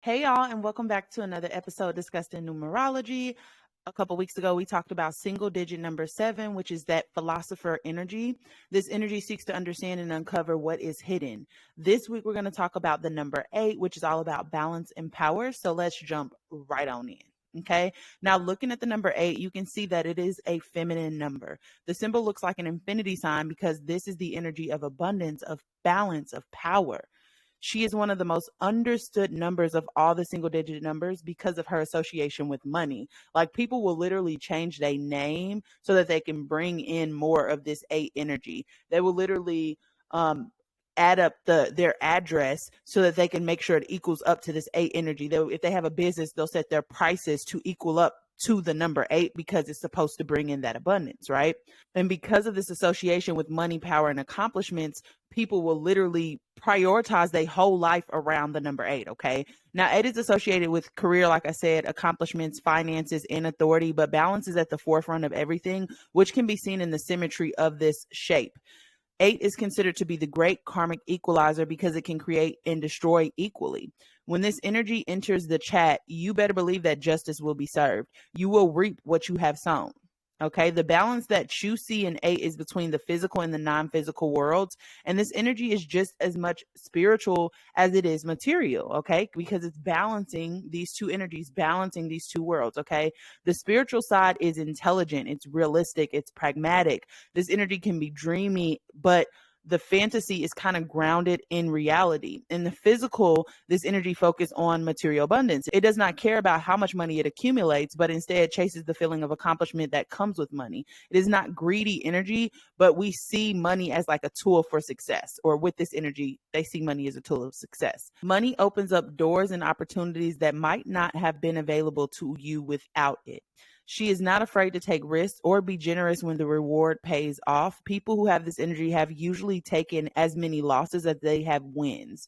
Hey, y'all, and welcome back to another episode discussing numerology. A couple weeks ago, we talked about single digit number 7, which is that philosopher energy. This energy seeks to understand and uncover what is hidden. This week, we're going to talk about the number 8, which is all about balance and power. So let's jump right on in. Okay. Now, looking at the number 8, you can see that it is a feminine number. The symbol looks like an infinity sign because this is the energy of abundance, of balance, of power. She is one of the most understood numbers of all the single digit numbers because of her association with money. Like, people will literally change their name so that they can bring in more of this 8 energy. They will literally add up their address so that they can make sure it equals up to this 8 energy. If they have a business, they'll set their prices to equal up to the number 8 because it's supposed to bring in that abundance, right? And because of this association with money, power, and accomplishments, people will literally prioritize their whole life around the number 8. Okay. Now, 8 is associated with career, like I said, accomplishments, finances, and authority, but balance is at the forefront of everything, which can be seen in the symmetry of this shape. 8 is considered to be the great karmic equalizer because it can create and destroy equally. When this energy enters the chat, you better believe that justice will be served. You will reap what you have sown. Okay, the balance that you see in 8 is between the physical and the non-physical worlds. And this energy is just as much spiritual as it is material, okay? Because it's balancing these two energies, balancing these two worlds, okay? The spiritual side is intelligent, it's realistic, it's pragmatic. This energy can be dreamy, but the fantasy is kind of grounded in reality. In the physical, this energy focuses on material abundance. It does not care about how much money it accumulates, but instead chases the feeling of accomplishment that comes with money. It is not greedy energy, but we see money as like a tool for success, or with this energy, they see money as a tool of success. Money opens up doors and opportunities that might not have been available to you without it. She is not afraid to take risks or be generous when the reward pays off. People who have this energy have usually taken as many losses as they have wins.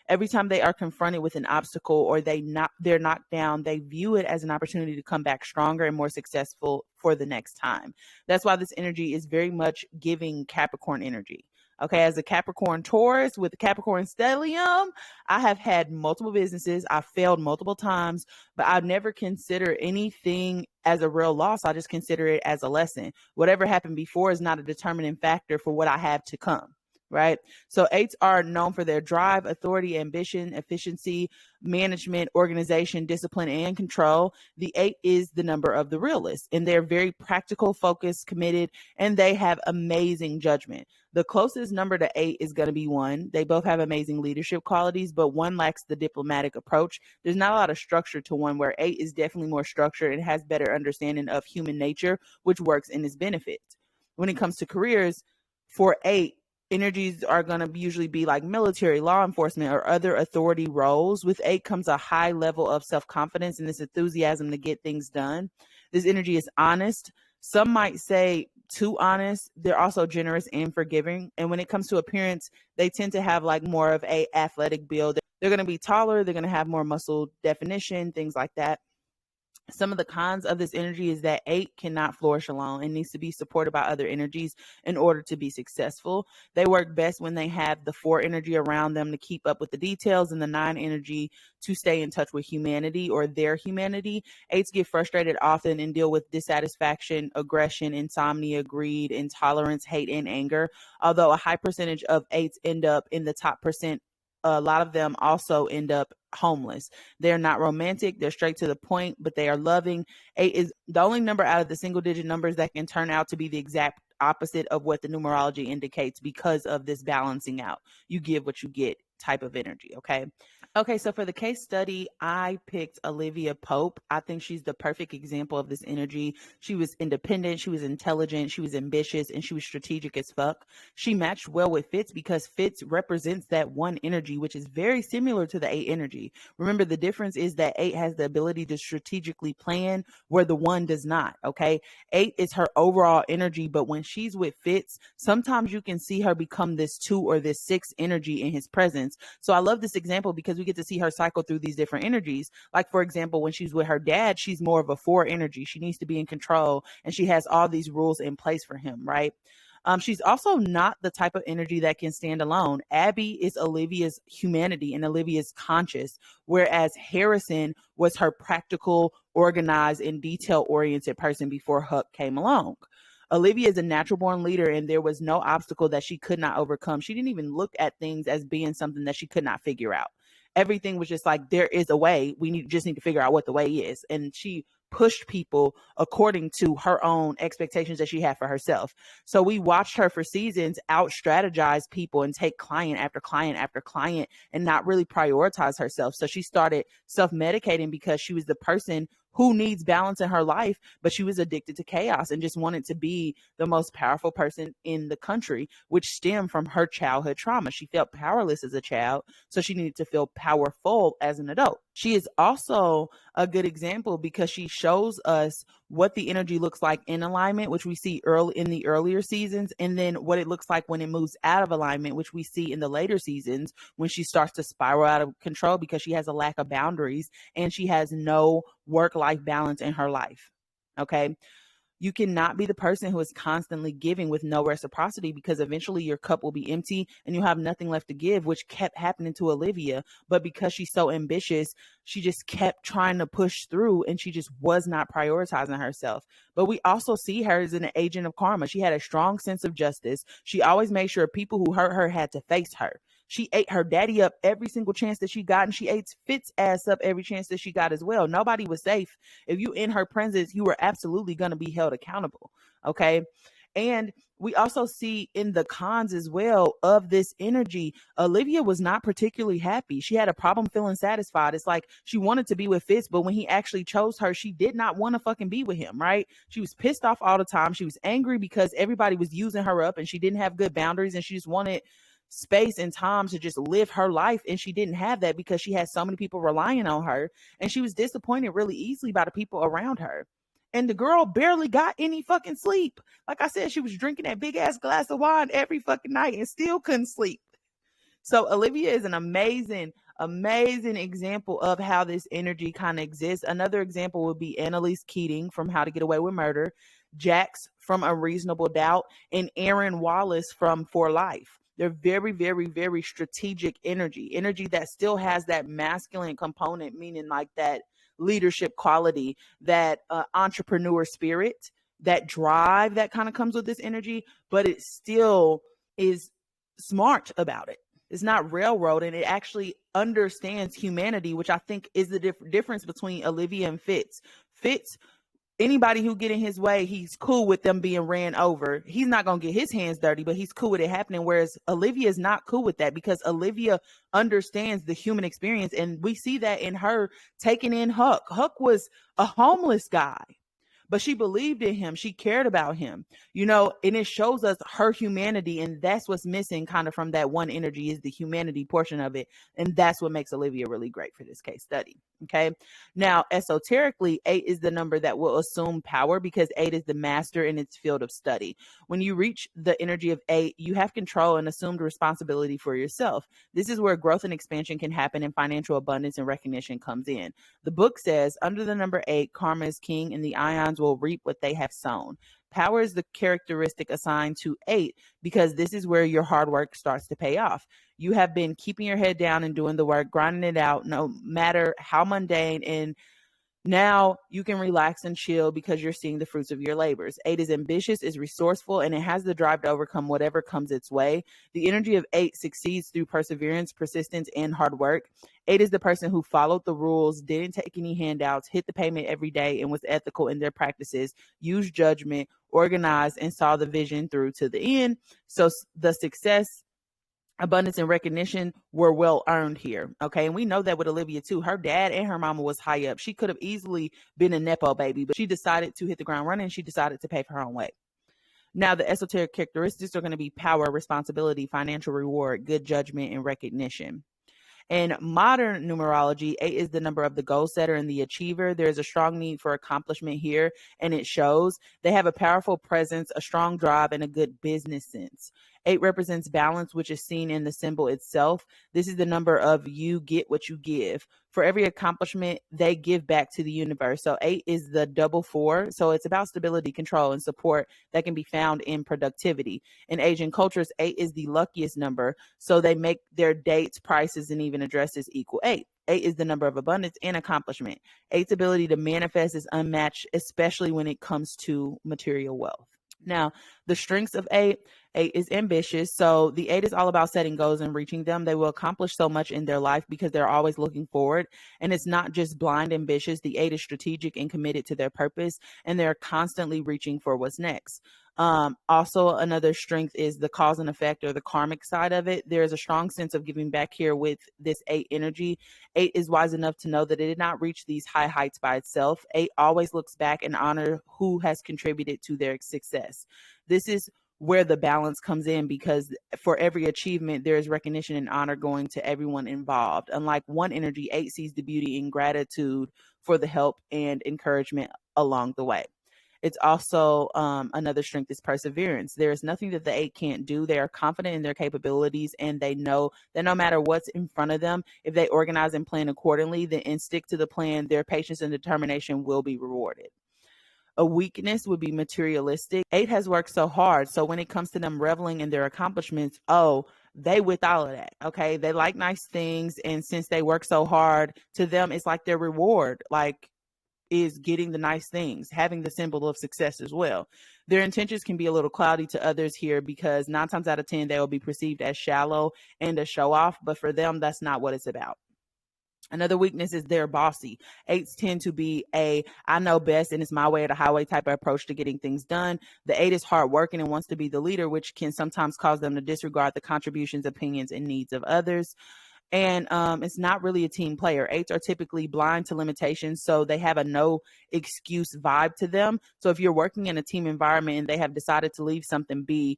Every time they are confronted with an obstacle or they're knocked down, they view it as an opportunity to come back stronger and more successful for the next time. That's why this energy is very much giving Capricorn energy. Okay, as a Capricorn Taurus with the Capricorn stellium, I have had multiple businesses. I've failed multiple times, but I've never considered anything as a real loss. I just consider it as a lesson. Whatever happened before is not a determining factor for what I have to come. Right. So 8s are known for their drive, authority, ambition, efficiency, management, organization, discipline, and control. The 8 is the number of the realist, and they're very practical, focused, committed, and they have amazing judgment. The closest number to 8 is going to be 1. They both have amazing leadership qualities, but 1 lacks the diplomatic approach. There's not a lot of structure to 1, where 8 is definitely more structured and has better understanding of human nature, which works in its benefits. When it comes to careers, for 8, energies are going to usually be like military, law enforcement, or other authority roles. With 8 comes a high level of self-confidence and this enthusiasm to get things done. This energy is honest. Some might say too honest. They're also generous and forgiving. And when it comes to appearance, they tend to have like more of a athletic build. They're going to be taller. They're going to have more muscle definition, things like that. Some of the cons of this energy is that 8 cannot flourish alone and needs to be supported by other energies in order to be successful. They work best when they have the 4 energy around them to keep up with the details, and the 9 energy to stay in touch with humanity or their humanity. 8s get frustrated often and deal with dissatisfaction, aggression, insomnia, greed, intolerance, hate, and anger. Although a high percentage of 8s end up in the top percent, a lot of them also end up homeless. They're not romantic. They're straight to the point, but they are loving. 8 is the only number out of the single digit numbers that can turn out to be the exact opposite of what the numerology indicates because of this balancing out. You give what you get type of energy. Okay, so for the case study, I picked Olivia Pope. I think she's the perfect example of this energy. She was independent, she was intelligent, she was ambitious, and she was strategic as fuck. She matched well with Fitz because Fitz represents that 1 energy, which is very similar to the 8 energy. Remember, the difference is that 8 has the ability to strategically plan where the 1 does not, okay? 8 is her overall energy, but when she's with Fitz, sometimes you can see her become this 2 or this 6 energy in his presence. So I love this example because we get to see her cycle through these different energies. Like, for example, when she's with her dad, she's more of a 4 energy. She needs to be in control and she has all these rules in place for him, right? She's also not the type of energy that can stand alone. Abby is Olivia's humanity and Olivia's conscious, whereas Harrison was her practical, organized, and detail-oriented person before Huck came along. Olivia is a natural born leader, and there was no obstacle that she could not overcome. She didn't even look at things as being something that she could not figure out. Everything was just like, there is a way. Just need to figure out what the way is. And she pushed people according to her own expectations that she had for herself. So we watched her for seasons out strategize people and take client after client after client and not really prioritize herself. So she started self-medicating because she was the person who needs balance in her life, but she was addicted to chaos and just wanted to be the most powerful person in the country, which stemmed from her childhood trauma. She felt powerless as a child, so she needed to feel powerful as an adult. She is also a good example because she shows us what the energy looks like in alignment, which we see early in the earlier seasons, and then what it looks like when it moves out of alignment, which we see in the later seasons when she starts to spiral out of control because she has a lack of boundaries and she has no work-life balance in her life. Okay. You cannot be the person who is constantly giving with no reciprocity, because eventually your cup will be empty and you'll have nothing left to give, which kept happening to Olivia. But because she's so ambitious, she just kept trying to push through and she just was not prioritizing herself. But we also see her as an agent of karma. She had a strong sense of justice. She always made sure people who hurt her had to face her. She ate her daddy up every single chance that she got, and she ate Fitz ass up every chance that she got as well. Nobody was safe. If you in her presence, you were absolutely going to be held accountable. Okay. And we also see in the cons as well of this energy, Olivia was not particularly happy. She had a problem feeling satisfied. It's like she wanted to be with Fitz, but when he actually chose her, she did not want to fucking be with him, right? She was pissed off all the time. She was angry because everybody was using her up and she didn't have good boundaries, and she just wanted space and time to just live her life, and she didn't have that because she had so many people relying on her, and she was disappointed really easily by the people around her. And the girl barely got any fucking sleep. Like I said, she was drinking that big ass glass of wine every fucking night and still couldn't sleep. So Olivia is an amazing example of how this energy kind of exists. Another example would be Annalise Keating from How to Get Away with Murder, Jax from A Reasonable Doubt, and Aaron Wallace from For Life. They're very, very, very strategic energy that still has that masculine component, meaning like that leadership quality, that entrepreneur spirit, that drive that kind of comes with this energy, but it still is smart about it. It's not railroad, and it actually understands humanity, which I think is the difference between Olivia and Fitz. Fitz, anybody who get in his way, he's cool with them being ran over. He's not going to get his hands dirty, but he's cool with it happening. Whereas Olivia is not cool with that because Olivia understands the human experience. And we see that in her taking in Huck. Huck was a homeless guy, but she believed in him. She cared about him, and it shows us her humanity. And that's what's missing kind of from that one energy, is the humanity portion of it. And that's what makes Olivia really great for this case study. Okay. Now, esoterically, 8 is the number that will assume power because 8 is the master in its field of study. When you reach the energy of 8, you have control and assumed responsibility for yourself. This is where growth and expansion can happen and financial abundance and recognition comes in. The book says, under the number 8, karma is king and the ions will reap what they have sown. Power is the characteristic assigned to 8 because this is where your hard work starts to pay off. You have been keeping your head down and doing the work, grinding it out, no matter how mundane, and now you can relax and chill because you're seeing the fruits of your labors. 8 is ambitious, is resourceful, and it has the drive to overcome whatever comes its way. The energy of 8 succeeds through perseverance, persistence, and hard work. 8 is the person who followed the rules, didn't take any handouts, hit the payment every day, and was ethical in their practices, used judgment, organized, and saw the vision through to the end. So the success, abundance, and recognition were well earned here. Okay. And we know that with Olivia too. Her dad and her mama was high up. She could have easily been a Nepo baby, but she decided to hit the ground running. She decided to pave her own way. Now, the esoteric characteristics are going to be power, responsibility, financial reward, good judgment, and recognition. In modern numerology, 8 is the number of the goal setter and the achiever. There's a strong need for accomplishment here, and it shows. They have a powerful presence, a strong drive, and a good business sense. 8 represents balance, which is seen in the symbol itself. This is the number of you get what you give. For every accomplishment, they give back to the universe. So 8 is the double 4. So it's about stability, control, and support that can be found in productivity. In Asian cultures, 8 is the luckiest number. So they make their dates, prices, and even addresses equal 8. 8 is the number of abundance and accomplishment. 8's ability to manifest is unmatched, especially when it comes to material wealth. Now, the strengths of 8 is ambitious. So the 8 is all about setting goals and reaching them. They will accomplish so much in their life because they're always looking forward. And it's not just blind ambitious. The 8 is strategic and committed to their purpose, and they're constantly reaching for what's next. Also, another strength is the cause and effect, or the karmic side of it. There is a strong sense of giving back here with this 8 energy. 8 is wise enough to know that it did not reach these high heights by itself. 8 always looks back and honor who has contributed to their success. This is where the balance comes in, because for every achievement, there is recognition and honor going to everyone involved. Unlike 1 energy, 8 sees the beauty and gratitude for the help and encouragement along the way. It's also another strength is perseverance. There is nothing that the 8 can't do. They are confident in their capabilities, and they know that no matter what's in front of them, if they organize and plan accordingly and stick to the plan, their patience and determination will be rewarded. A weakness would be materialistic. 8 has worked so hard. So when it comes to them reveling in their accomplishments, they with all of that. Okay. They like nice things. And since they work so hard, to them, it's like their reward, is getting the nice things, having the symbol of success as well. Their intentions can be a little cloudy to others here, because 9 times out of 10, they will be perceived as shallow and a show off. But for them, that's not what it's about. Another weakness is they're bossy. 8s tend to be I know best and it's my way or the highway type of approach to getting things done. The 8 is hardworking and wants to be the leader, which can sometimes cause them to disregard the contributions, opinions, and needs of others. And it's not really a team player. 8s are typically blind to limitations, so they have a no excuse vibe to them. So if you're working in a team environment and they have decided to leave something be,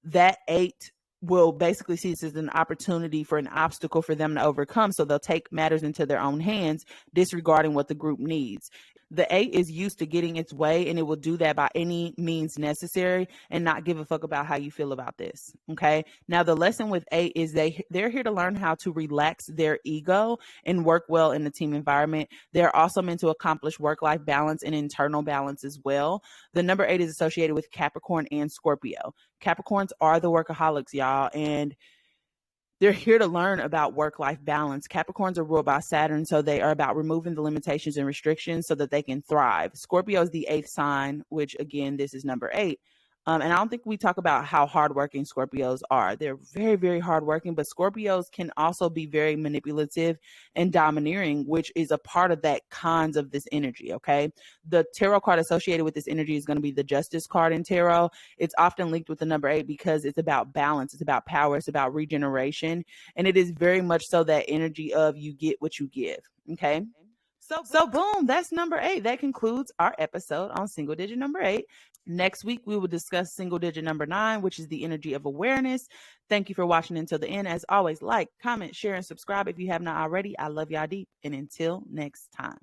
that 8 will basically see this as an opportunity for an obstacle for them to overcome. So they'll take matters into their own hands, disregarding what the group needs. The 8 is used to getting its way, and it will do that by any means necessary and not give a fuck about how you feel about this. Okay. Now, the lesson with 8 is they're here to learn how to relax their ego and work well in the team environment. They're also meant to accomplish work-life balance and internal balance as well. The number 8 is associated with Capricorn and Scorpio. Capricorns are the workaholics, y'all, and they're here to learn about work-life balance. Capricorns are ruled by Saturn, so they are about removing the limitations and restrictions so that they can thrive. Scorpio is the 8th sign, which, again, this is number 8. And I don't think we talk about how hardworking Scorpios are. They're very, very hardworking, but Scorpios can also be very manipulative and domineering, which is a part of that cons of this energy, okay? The tarot card associated with this energy is going to be the Justice card in tarot. It's often linked with the number 8 because it's about balance, it's about power, it's about regeneration, and it is very much so that energy of you get what you give, okay? So boom, that's number 8. That concludes our episode on single digit number 8. Next week, we will discuss single digit number 9, which is the energy of awareness. Thank you for watching until the end. As always, like, comment, share, and subscribe if you have not already. I love y'all deep. And until next time.